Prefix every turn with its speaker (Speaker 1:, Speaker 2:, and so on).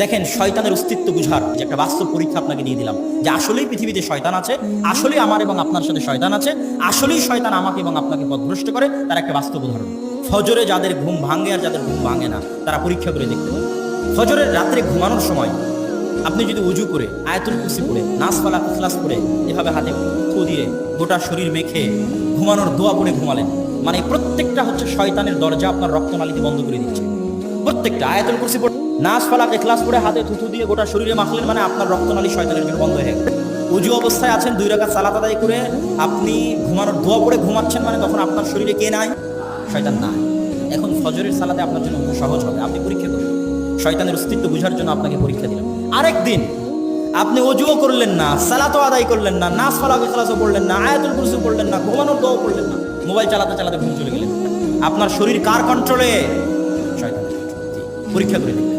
Speaker 1: দেখেন, শয়তানের অস্তিত্ব বুঝার যে একটা বাস্তব পরীক্ষা আপনাকে দিয়ে দিলাম, যে আসলেই পৃথিবীতে শয়তান আছে, আসলেই আমার এবং আপনার সাথে শয়তান আছে, আসলেই শয়তান আমাকে এবং আপনাকে পথভ্রষ্ট করে, তার একটা বাস্তব উদাহরণ। ফজরে যাদের ঘুম ভাঙে আর যাদের ঘুম ভাঙে না, তারা পরীক্ষা করে দেখতে পারে। ফজরের রাত্রে ঘুমানোর সময় আপনি যদি উজু করে আয়াতুল কুরসি পড়ে নাস ফালাক ইখলাস পড়ে এভাবে হাতে থু দিয়ে গোটা শরীর মেখে ঘুমানোর দোয়া পড়ে ঘুমালেন, মানে প্রত্যেকটা হচ্ছে শয়তানের দরজা আপনার রক্তনালীতে বন্ধ করে দিচ্ছে। প্রত্যেকটা আয়াতুল কুরসি পড়ে নাস ফালাক ইখলাস পড়ে হাতে থুথু দিয়ে গোটা শরীরে মাখলেন, মানে আপনার রক্তনালী শয়তানের জন্য বন্ধ হয়ে গেল। উজু অবস্থায় আছেন, 2 রাকাত সালাত আদায় করে আপনি ঘুমানোর দোয়া পড়ে ঘুমাচ্ছেন, মানে তখন আপনার শরীরে কে নাই? শয়তান নাই। এখন ফজরের সালাতে আপনার জন্য সহজ হবে, আপনি পরীক্ষা করবেন। শয়তানের অস্তিত্ব বুঝার জন্য আপনাকে পরীক্ষা দিলাম। আরেকদিন আপনি ওযুও করলেন না, সালাতও আদায় করলেন না, নাস ফালাক ইখলাসও পড়লেন না, আয়াতুল কুরসি পড়লেন না, ঘুমানোর দোয়া পড়লেন না, মোবাইল চালাতে চালাতে ঘুম চলে গেলেন। আপনার শরীর কার কন্ট্রোলে? শয়তানের কন্ট্রোলে। পরীক্ষা করে দেখবেন।